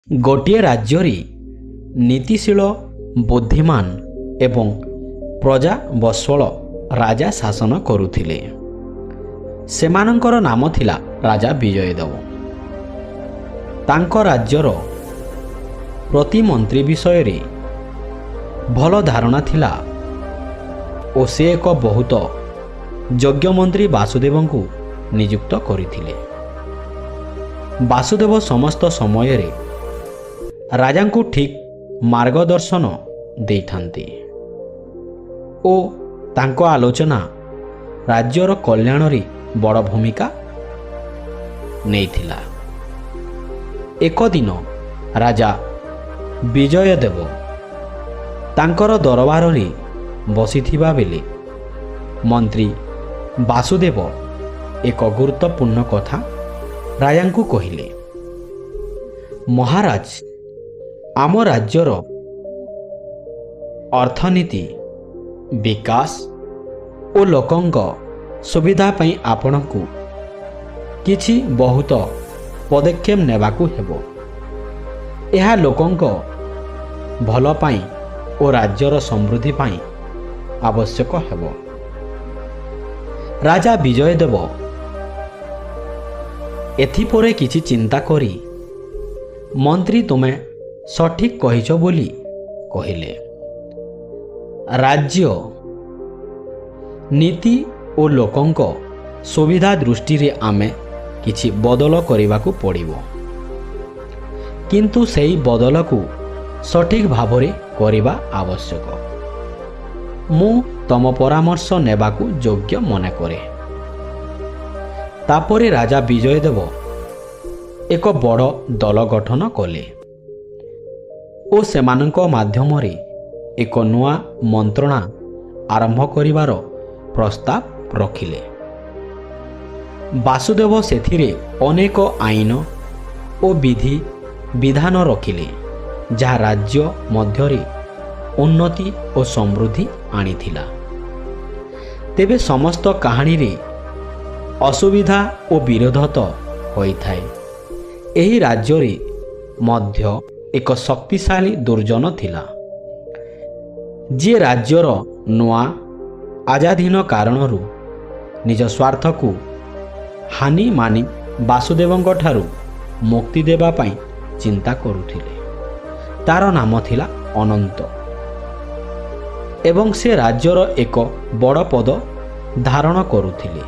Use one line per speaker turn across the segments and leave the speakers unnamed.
ଗୋଟିଏ ରାଜ୍ୟରେ ନୀତିଶୀଳ ବୁଦ୍ଧିମାନ ଏବଂ ପ୍ରଜାବତ୍ସଳ ରାଜା ଶାସନ କରୁଥିଲେ। ସେମାନଙ୍କର ନାମ ଥିଲା ରାଜା ବିଜୟଦେବ। ତାଙ୍କ ରାଜ୍ୟର ପ୍ରତିମନ୍ତ୍ରୀ ବିଷୟରେ ଭଲ ଧାରଣା ଥିଲା ଓ ସେ ଏକ ବହୁତ ଯୋଗ୍ୟ ମନ୍ତ୍ରୀ ବାସୁଦେବଙ୍କୁ ନିଯୁକ୍ତ କରିଥିଲେ। ବାସୁଦେବ ସମସ୍ତ ସମୟରେ ରାଜାଙ୍କୁ ଠିକ୍ ମାର୍ଗଦର୍ଶନ ଦେଇଥାନ୍ତି ଓ ତାଙ୍କ ଆଲୋଚନା ରାଜ୍ୟର କଲ୍ୟାଣରେ ବଡ଼ ଭୂମିକା ନେଇଥିଲା। ଏକ ଦିନ ରାଜା ବିଜୟଦେବ ତାଙ୍କର ଦରବାରରେ ବସିଥିବା ବେଳେ ମନ୍ତ୍ରୀ ବାସୁଦେବ ଏକ ଗୁରୁତ୍ୱପୂର୍ଣ୍ଣ କଥା ରାଜାଙ୍କୁ କହିଲେ। ମହାରାଜ, ଆମ ରାଜ୍ୟର ଅର୍ଥନୀତି ବିକାଶ ଓ ଲୋକଙ୍କ ସୁବିଧା ପାଇଁ ଆପଣଙ୍କୁ କିଛି ବହୁତ ପଦକ୍ଷେପ ନେବାକୁ ହେବ। ଏହା ଲୋକଙ୍କ ଭଲ ପାଇଁ ଓ ରାଜ୍ୟର ସମୃଦ୍ଧି ପାଇଁ ଆବଶ୍ୟକ ହେବ। ରାଜା ବିଜୟଦେବ ଏଥିପରେ କିଛି ଚିନ୍ତା କରି ମନ୍ତ୍ରୀ, ତୁମେ ସଠିକ୍ କହିଛ ବୋଲି କହିଲେ। ରାଜ୍ୟ ନୀତି ଓ ଲୋକଙ୍କ ସୁବିଧା ଦୃଷ୍ଟିରେ ଆମେ କିଛି ବଦଳ କରିବାକୁ ପଡ଼ିବ, କିନ୍ତୁ ସେହି ବଦଳକୁ ସଠିକ୍ ଭାବରେ କରିବା ଆବଶ୍ୟକ। ମୁଁ ତମ ପରାମର୍ଶ ନେବାକୁ ଯୋଗ୍ୟ ମନେ କରେ। ତାପରେ ରାଜା ବିଜୟଦେବ ଏକ ବଡ଼ ଦଳ ଗଠନ କଲେ ଓ ସେମାନଙ୍କ ମାଧ୍ୟମରେ ଏକ ନୂଆ ମନ୍ତ୍ରଣା ଆରମ୍ଭ କରିବାର ପ୍ରସ୍ତାବ ରଖିଲେ। ବାସୁଦେବ ସେଥିରେ ଅନେକ ଆଇନ ଓ ବିଧାନ ରଖିଲେ, ଯାହା ରାଜ୍ୟ ମଧ୍ୟରେ ଉନ୍ନତି ଓ ସମୃଦ୍ଧି ଆଣିଥିଲା। ତେବେ ସମସ୍ତ କାହାଣୀରେ ଅସୁବିଧା ଓ ବିରୋଧ ତ ହୋଇଥାଏ। ଏହି ରାଜ୍ୟରେ ମଧ୍ୟ ଏକ ଶକ୍ତିଶାଳୀ ଦୁର୍ଜନ ଥିଲା, ଯିଏ ରାଜ୍ୟର ନୂଆ ଆଜାଧୀନ କାରଣରୁ ନିଜ ସ୍ୱାର୍ଥକୁ ହାନି ମାନି ବାସୁଦେବଙ୍କ ଠାରୁ ମୁକ୍ତି ଦେବା ପାଇଁ ଚିନ୍ତା କରୁଥିଲେ। ତାର ନାମ ଥିଲା ଅନନ୍ତ ଏବଂ ସେ ରାଜ୍ୟର ଏକ ବଡ଼ ପଦ ଧାରଣ କରୁଥିଲେ।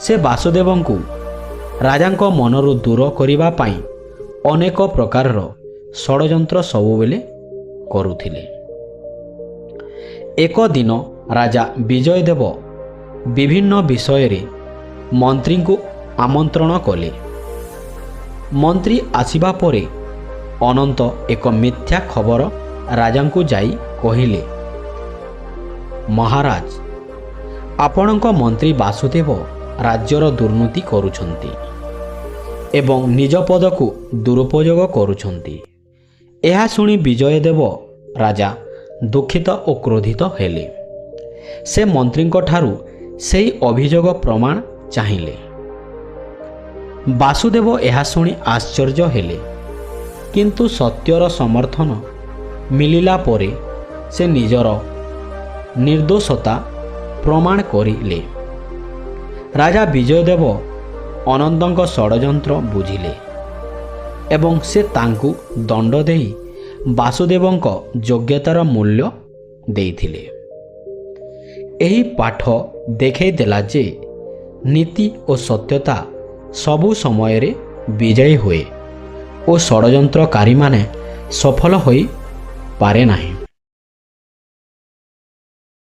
ସେ ବାସୁଦେବଙ୍କୁ ରାଜାଙ୍କ ମନରୁ ଦୂର କରିବା ପାଇଁ ଅନେକ ପ୍ରକାରର ଷଡ଼ଯନ୍ତ୍ର ସବୁବେଳେ କରୁଥିଲେ। ଏକ ଦିନ ରାଜା ବିଜୟଦେବ ବିଭିନ୍ନ ବିଷୟରେ ମନ୍ତ୍ରୀଙ୍କୁ ଆମନ୍ତ୍ରଣ କଲେ। ମନ୍ତ୍ରୀ ଆସିବା ପରେ ଅନନ୍ତ ଏକ ମିଥ୍ୟା ଖବର ରାଜାଙ୍କୁ ଯାଇ କହିଲେ, ମହାରାଜ, ଆପଣଙ୍କ ମନ୍ତ୍ରୀ ବାସୁଦେବ ରାଜ୍ୟର ଦୁର୍ନୀତି କରୁଛନ୍ତି ଏବଂ ନିଜ ପଦକୁ ଦୁରୁପଯୋଗ କରୁଛନ୍ତି। ଏହା ଶୁଣି ବିଜୟଦେବ ରାଜା ଦୁଃଖିତ ଓ କ୍ରୋଧିତ ହେଲେ। ସେ ମନ୍ତ୍ରୀଙ୍କ ଠାରୁ ସେହି ଅଭିଯୋଗ ପ୍ରମାଣ ଚାହିଁଲେ। ବାସୁଦେବ ଏହା ଶୁଣି ଆଶ୍ଚର୍ଯ୍ୟ ହେଲେ, କିନ୍ତୁ ସତ୍ୟର ସମର୍ଥନ ମିଳିଲା ପରେ ସେ ନିଜର ନିର୍ଦ୍ଦୋଷତା ପ୍ରମାଣ କରିଲେ। ରାଜା ବିଜୟଦେବ ଅନନ୍ତଙ୍କ ଷଡ଼ଯନ୍ତ୍ର ବୁଝିଲେ ଏବଂ ସେ ତାଙ୍କୁ ଦଣ୍ଡ ଦେଇ ବାସୁଦେବଙ୍କ ଯୋଗ୍ୟତାର ମୂଲ୍ୟ ଦେଇଥିଲେ। ଏହି ପାଠ ଦେଖାଇଦେଲା ଯେ ନୀତି ଓ ସତ୍ୟତା ସବୁ ସମୟରେ ବିଜୟୀ ହୁଏ ଓ ଷଡ଼ଯନ୍ତ୍ରକାରୀମାନେ ସଫଳ ହୋଇପାରେ ନାହିଁ।